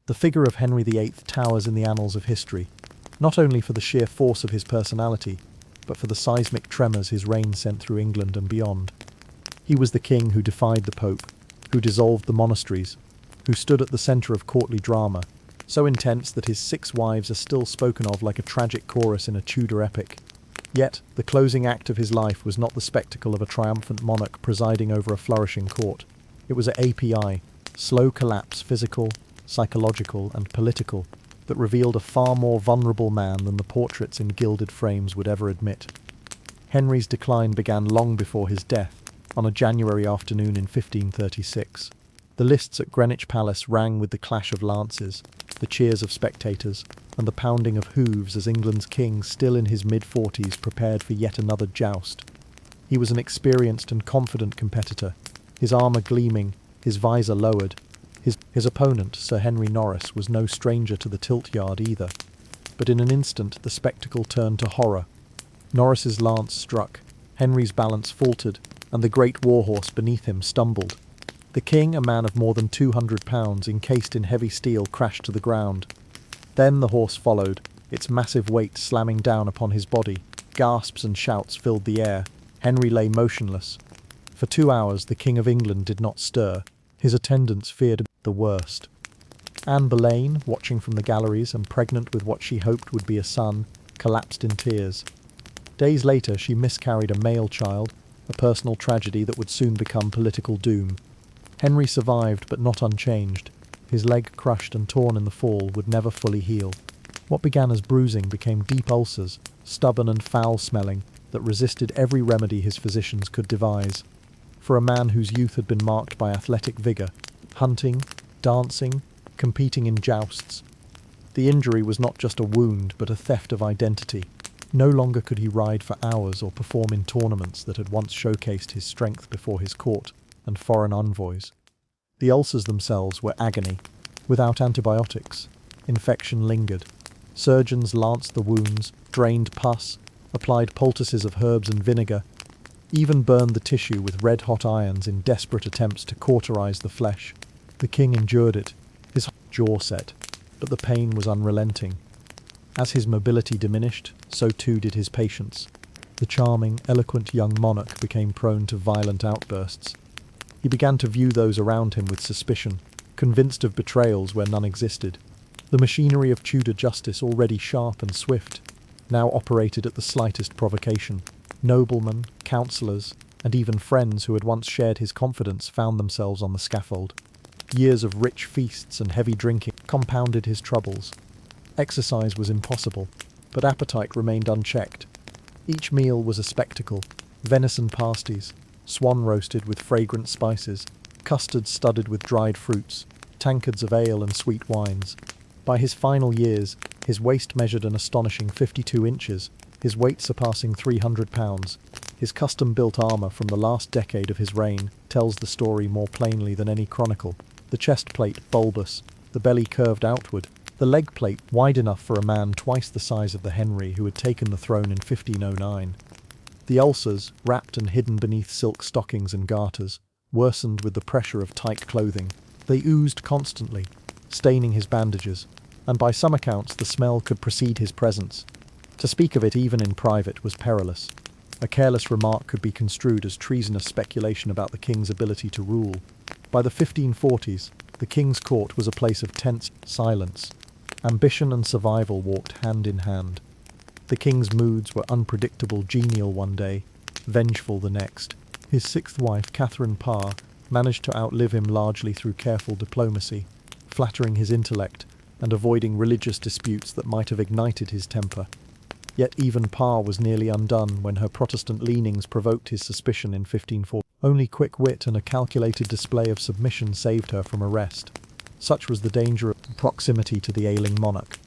The figure of Henry VIII towers in the annals of history, not only for the sheer force of his personality, but for the seismic tremors his reign sent through England and beyond. He was the king who defied the Pope, who dissolved the monasteries, who stood at the centre of courtly drama, so intense that his 6 wives are still spoken of like a tragic chorus in a Tudor epic. Yet, the closing act of his life was not the spectacle of a triumphant monarch presiding over a flourishing court. It was an API, slow collapse, physical, psychological, and political, that revealed a far more vulnerable man than the portraits in gilded frames would ever admit. Henry's decline began long before his death, on a January afternoon in 1536. The lists at Greenwich Palace rang with the clash of lances, the cheers of spectators, and the pounding of hooves as England's king, still in his mid-40s, prepared for yet another joust. He was an experienced and confident competitor, his armour gleaming, his visor lowered. His opponent, Sir Henry Norris, was no stranger to the tilt-yard either. But in an instant the spectacle turned to horror. Norris's lance struck, Henry's balance faltered, and the great warhorse beneath him stumbled. The king, a man of more than 200 pounds, encased in heavy steel, crashed to the ground. Then the horse followed, its massive weight slamming down upon his body. Gasps and shouts filled the air. Henry lay motionless. For 2 hours the King of England did not stir. His attendants feared the worst. Anne Boleyn, watching from the galleries and pregnant with what she hoped would be a son, collapsed in tears. Days later she miscarried a male child, a personal tragedy that would soon become political doom. Henry survived, but not unchanged. His leg, crushed and torn in the fall, would never fully heal. What began as bruising became deep ulcers, stubborn and foul-smelling, that resisted every remedy his physicians could devise. For a man whose youth had been marked by athletic vigour, hunting, dancing, competing in jousts, the injury was not just a wound but a theft of identity. No longer could he ride for hours or perform in tournaments that had once showcased his strength before his court and foreign envoys. The ulcers themselves were agony. Without antibiotics, infection lingered. Surgeons lanced the wounds, drained pus, applied poultices of herbs and vinegar, even burned the tissue with red-hot irons in desperate attempts to cauterize the flesh. The king endured it, his jaw set, but the pain was unrelenting. As his mobility diminished, so too did his patience. The charming, eloquent young monarch became prone to violent outbursts. He began to view those around him with suspicion, convinced of betrayals where none existed. The machinery of Tudor justice, already sharp and swift, now operated at the slightest provocation. Noblemen, councillors, and even friends who had once shared his confidence found themselves on the scaffold. Years of rich feasts and heavy drinking compounded his troubles. Exercise was impossible, but appetite remained unchecked. Each meal was a spectacle: venison pasties, swan roasted with fragrant spices, custards studded with dried fruits, tankards of ale and sweet wines. By his final years, his waist measured an astonishing 52 inches, his weight surpassing 300 pounds. His custom-built armour from the last decade of his reign tells the story more plainly than any chronicle. The chest plate bulbous, the belly curved outward, the leg plate wide enough for a man twice the size of the Henry who had taken the throne in 1509. The ulcers, wrapped and hidden beneath silk stockings and garters, worsened with the pressure of tight clothing. They oozed constantly, staining his bandages, and by some accounts the smell could precede his presence. To speak of it even in private was perilous. A careless remark could be construed as treasonous speculation about the king's ability to rule. By the 1540s, the king's court was a place of tense silence. Ambition and survival walked hand in hand. The king's moods were unpredictable, genial one day, vengeful the next. His 6th wife, Catherine Parr, managed to outlive him largely through careful diplomacy, flattering his intellect and avoiding religious disputes that might have ignited his temper. Yet even Parr was nearly undone when her Protestant leanings provoked his suspicion in 1540. Only quick wit and a calculated display of submission saved her from arrest. Such was the danger of proximity to the ailing monarch.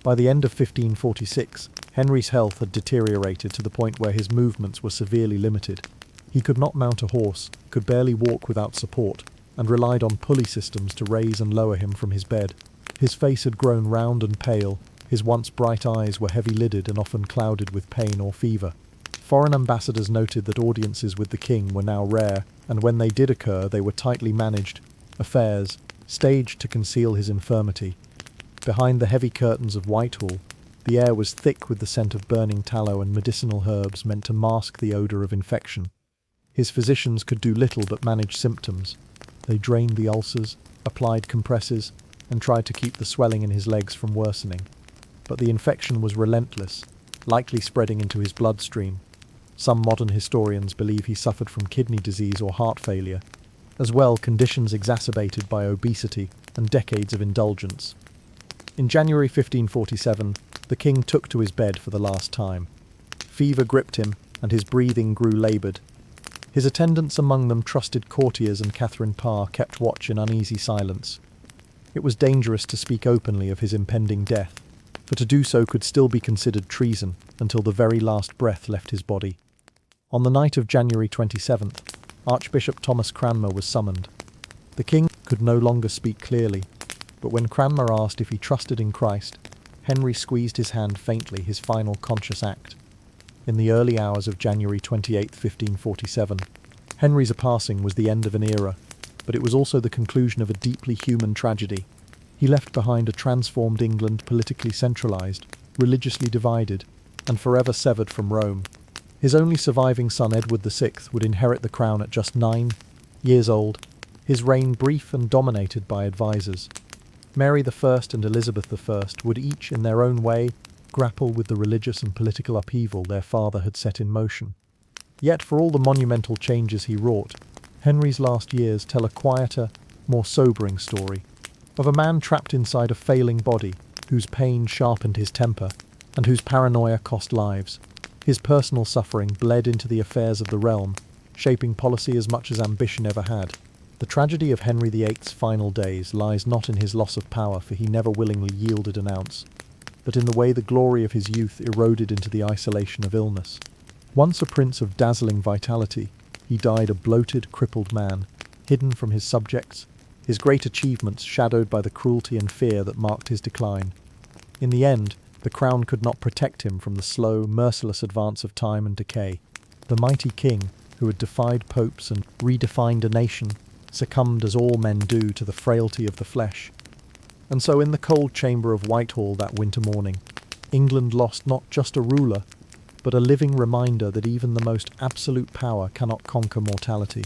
By the end of 1546, Henry's health had deteriorated to the point where his movements were severely limited. He could not mount a horse, could barely walk without support, and relied on pulley systems to raise and lower him from his bed. His face had grown round and pale, his once bright eyes were heavy-lidded and often clouded with pain or fever. Foreign ambassadors noted that audiences with the king were now rare, and when they did occur they were tightly managed affairs, staged to conceal his infirmity. Behind the heavy curtains of Whitehall, the air was thick with the scent of burning tallow and medicinal herbs meant to mask the odour of infection. His physicians could do little but manage symptoms. They drained the ulcers, applied compresses, and tried to keep the swelling in his legs from worsening. But the infection was relentless, likely spreading into his bloodstream. Some modern historians believe he suffered from kidney disease or heart failure, as well conditions exacerbated by obesity and decades of indulgence. In January 1547, the king took to his bed for the last time. Fever gripped him, and his breathing grew laboured. His attendants, among them trusted courtiers and Catherine Parr, kept watch in uneasy silence. It was dangerous to speak openly of his impending death, for to do so could still be considered treason until the very last breath left his body. On the night of January 27th, Archbishop Thomas Cranmer was summoned. The king could no longer speak clearly, but when Cranmer asked if he trusted in Christ, Henry squeezed his hand faintly, his final conscious act. In the early hours of January 28, 1547, Henry's passing was the end of an era, but it was also the conclusion of a deeply human tragedy. He left behind a transformed England politically centralised, religiously divided, and forever severed from Rome. His only surviving son, Edward VI, would inherit the crown at just 9 years old, his reign brief and dominated by advisors. Mary I and Elizabeth I would each, in their own way, grapple with the religious and political upheaval their father had set in motion. Yet for all the monumental changes he wrought, Henry's last years tell a quieter, more sobering story of a man trapped inside a failing body, whose pain sharpened his temper, and whose paranoia cost lives. His personal suffering bled into the affairs of the realm, shaping policy as much as ambition ever had. The tragedy of Henry VIII's final days lies not in his loss of power, for he never willingly yielded an ounce, but in the way the glory of his youth eroded into the isolation of illness. Once a prince of dazzling vitality, he died a bloated, crippled man, hidden from his subjects, his great achievements shadowed by the cruelty and fear that marked his decline. In the end, the crown could not protect him from the slow, merciless advance of time and decay. The mighty king, who had defied popes and redefined a nation, succumbed as all men do to the frailty of the flesh. And so in the cold chamber of Whitehall that winter morning, England lost not just a ruler, but a living reminder that even the most absolute power cannot conquer mortality.